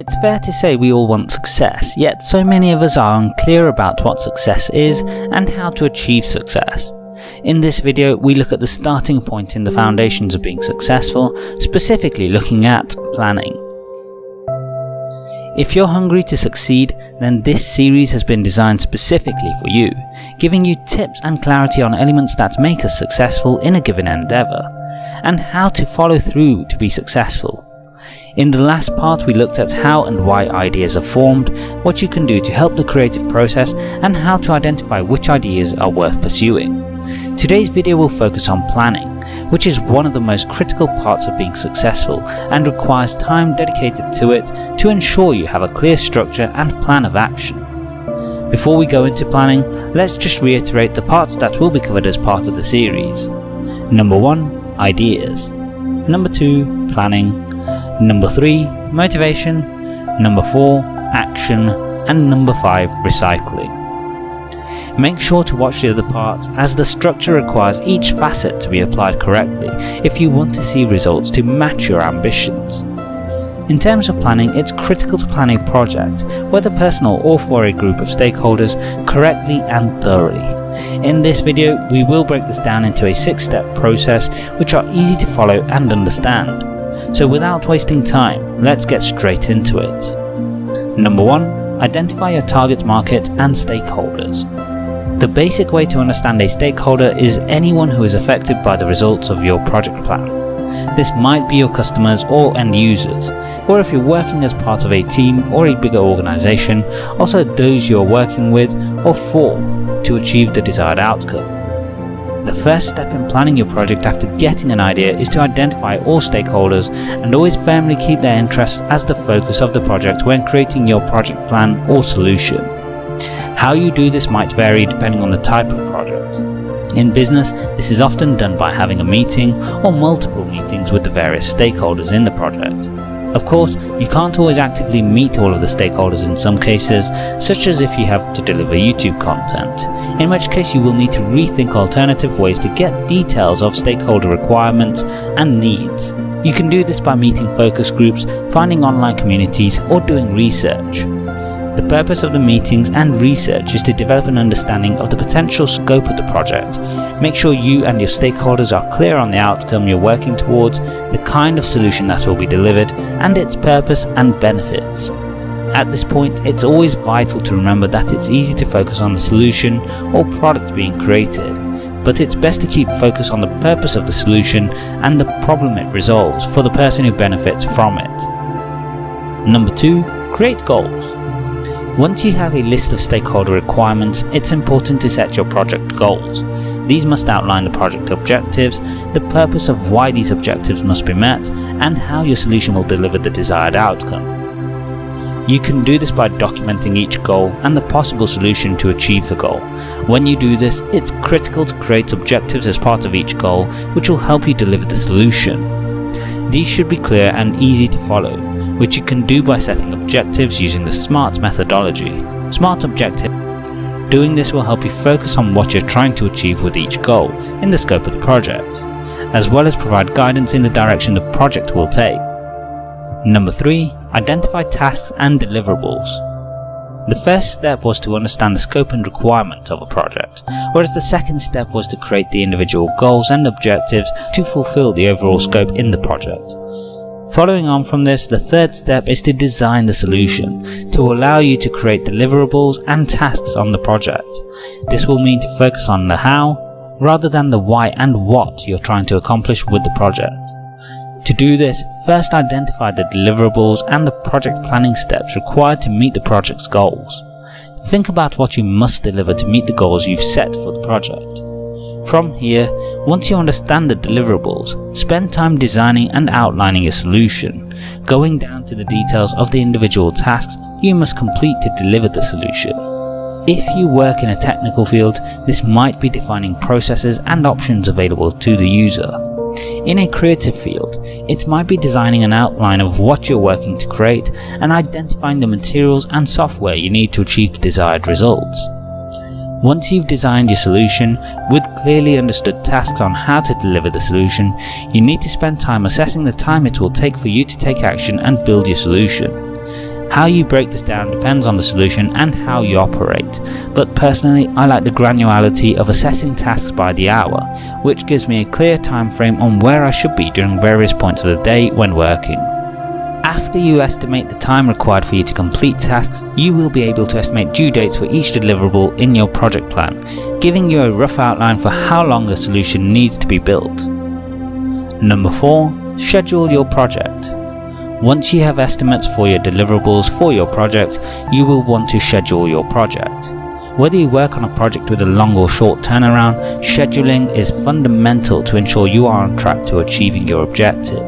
It's fair to say we all want success, yet so many of us are unclear about what success is and how to achieve success. In this video, we look at the starting point in the foundations of being successful, specifically looking at planning. If you're hungry to succeed, then this series has been designed specifically for you, giving you tips and clarity on elements that make us successful in a given endeavour, and how to follow through to be successful. In the last part, we looked at how and why ideas are formed, what you can do to help the creative process, and how to identify which ideas are worth pursuing. Today's video will focus on planning, which is one of the most critical parts of being successful and requires time dedicated to it to ensure you have a clear structure and plan of action. Before we go into planning, let's just reiterate the parts that will be covered as part of the series. Number 1, ideas. Number 2, planning. Number 3, motivation. Number 4, action. And number 5, recycling. Make sure to watch the other parts, as the structure requires each facet to be applied correctly if you want to see results to match your ambitions. In terms of planning, it's critical to plan a project, whether personal or for a group of stakeholders, correctly and thoroughly. In this video, we will break this down into a 6-step process which are easy to follow and understand. So without wasting time, let's get straight into it. Number 1. Identify your target market and stakeholders. The basic way to understand a stakeholder is anyone who is affected by the results of your project plan. This might be your customers or end users, or if you're working as part of a team or a bigger organization, also those you are working with or for to achieve the desired outcome. The first step in planning your project after getting an idea is to identify all stakeholders and always firmly keep their interests as the focus of the project when creating your project plan or solution. How you do this might vary depending on the type of project. In business, this is often done by having a meeting or multiple meetings with the various stakeholders in the project. Of course, you can't always actively meet all of the stakeholders in some cases, such as if you have to deliver YouTube content, in which case you will need to rethink alternative ways to get details of stakeholder requirements and needs. You can do this by meeting focus groups, finding online communities, or doing research. The purpose of the meetings and research is to develop an understanding of the potential scope of the project, make sure you and your stakeholders are clear on the outcome you're working towards, the kind of solution that will be delivered, and its purpose and benefits. At this point, it's always vital to remember that it's easy to focus on the solution or product being created, but it's best to keep focus on the purpose of the solution and the problem it resolves for the person who benefits from it. Number 2, create goals. Once you have a list of stakeholder requirements, it's important to set your project goals. These must outline the project objectives, the purpose of why these objectives must be met, and how your solution will deliver the desired outcome. You can do this by documenting each goal and the possible solution to achieve the goal. When you do this, it's critical to create objectives as part of each goal, which will help you deliver the solution. These should be clear and easy to follow, which you can do by setting objectives using the SMART methodology. SMART objective. Doing this will help you focus on what you're trying to achieve with each goal in the scope of the project, as well as provide guidance in the direction the project will take. Number 3. Identify tasks and deliverables. The first step was to understand the scope and requirement of a project, whereas the second step was to create the individual goals and objectives to fulfill the overall scope in the project. Following on from this, the third step is to design the solution to allow you to create deliverables and tasks on the project. This will mean to focus on the how rather than the why and what you're trying to accomplish with the project. To do this, first identify the deliverables and the project planning steps required to meet the project's goals. Think about what you must deliver to meet the goals you've set for the project. From here, once you understand the deliverables, spend time designing and outlining your solution, going down to the details of the individual tasks you must complete to deliver the solution. If you work in a technical field, this might be defining processes and options available to the user. In a creative field, it might be designing an outline of what you're working to create and identifying the materials and software you need to achieve the desired results. Once you've designed your solution with clearly understood tasks on how to deliver the solution, you need to spend time assessing the time it will take for you to take action and build your solution. How you break this down depends on the solution and how you operate, but personally I like the granularity of assessing tasks by the hour, which gives me a clear time frame on where I should be during various points of the day when working. After you estimate the time required for you to complete tasks, you will be able to estimate due dates for each deliverable in your project plan, giving you a rough outline for how long a solution needs to be built. Number 4. Schedule your project. Once you have estimates for your deliverables for your project, you will want to schedule your project. Whether you work on a project with a long or short turnaround, scheduling is fundamental to ensure you are on track to achieving your objective.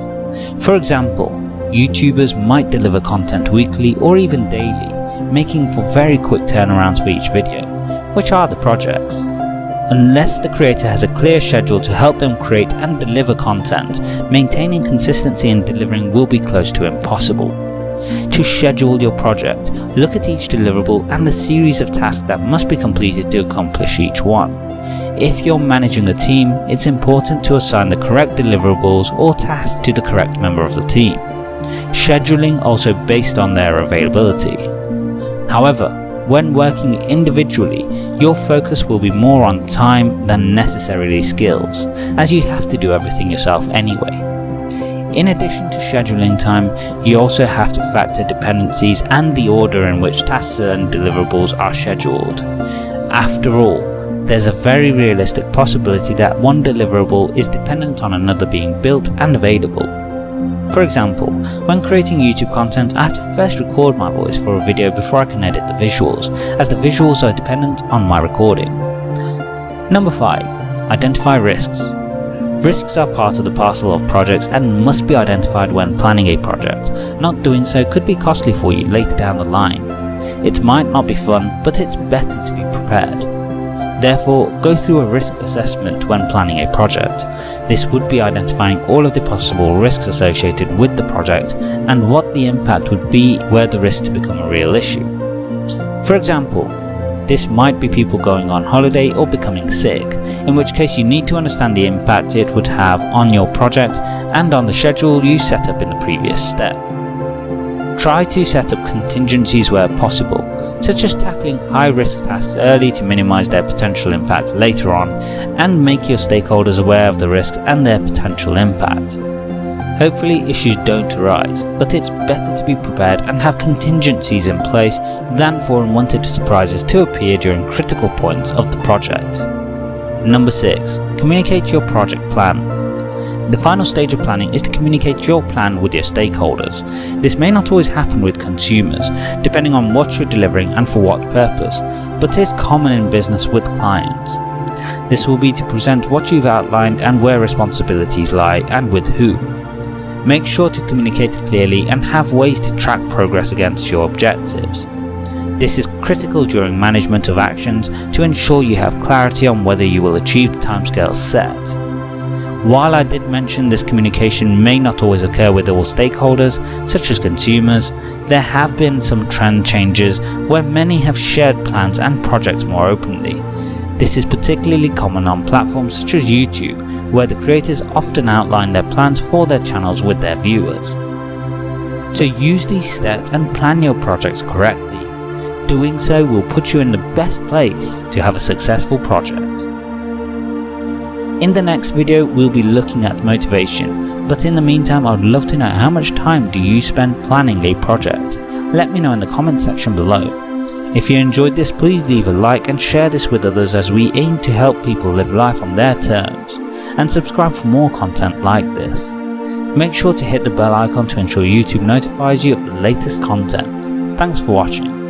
For example, YouTubers might deliver content weekly or even daily, making for very quick turnarounds for each video, which are the projects. Unless the creator has a clear schedule to help them create and deliver content, maintaining consistency in delivering will be close to impossible. To schedule your project, look at each deliverable and the series of tasks that must be completed to accomplish each one. If you're managing a team, it's important to assign the correct deliverables or tasks to the correct member of the team. Scheduling also based on their availability. However, when working individually, your focus will be more on time than necessarily skills, as you have to do everything yourself anyway. In addition to scheduling time, you also have to factor dependencies and the order in which tasks and deliverables are scheduled. After all, there's a very realistic possibility that one deliverable is dependent on another being built and available. For example, when creating YouTube content, I have to first record my voice for a video before I can edit the visuals, as the visuals are dependent on my recording. Number 5. Identify risks. Risks are part of the parcel of projects and must be identified when planning a project. Not doing so could be costly for you later down the line. It might not be fun, but it's better to be prepared. Therefore, go through a risk assessment when planning a project. This would be identifying all of the possible risks associated with the project and what the impact would be were the risk to become a real issue. For example, this might be people going on holiday or becoming sick, in which case you need to understand the impact it would have on your project and on the schedule you set up in the previous step. Try to set up contingencies where possible, such as tackling high-risk tasks early to minimize their potential impact later on, and make your stakeholders aware of the risks and their potential impact. Hopefully issues don't arise, but it's better to be prepared and have contingencies in place than for unwanted surprises to appear during critical points of the project. Number 6. Communicate your project plan. The final stage of planning is to communicate your plan with your stakeholders. This may not always happen with consumers, depending on what you're delivering and for what purpose, but is common in business with clients. This will be to present what you've outlined and where responsibilities lie and with whom. Make sure to communicate clearly and have ways to track progress against your objectives. This is critical during management of actions to ensure you have clarity on whether you will achieve the timescales set. While I did mention this communication may not always occur with all stakeholders, such as consumers, there have been some trend changes where many have shared plans and projects more openly. This is particularly common on platforms such as YouTube, where the creators often outline their plans for their channels with their viewers. So use these steps and plan your projects correctly. Doing so will put you in the best place to have a successful project. In the next video, we'll be looking at motivation, but in the meantime, I'd love to know how much time do you spend planning a project? Let me know in the comment section below. If you enjoyed this, please leave a like and share this with others as we aim to help people live life on their terms, and subscribe for more content like this. Make sure to hit the bell icon to ensure YouTube notifies you of the latest content. Thanks for watching.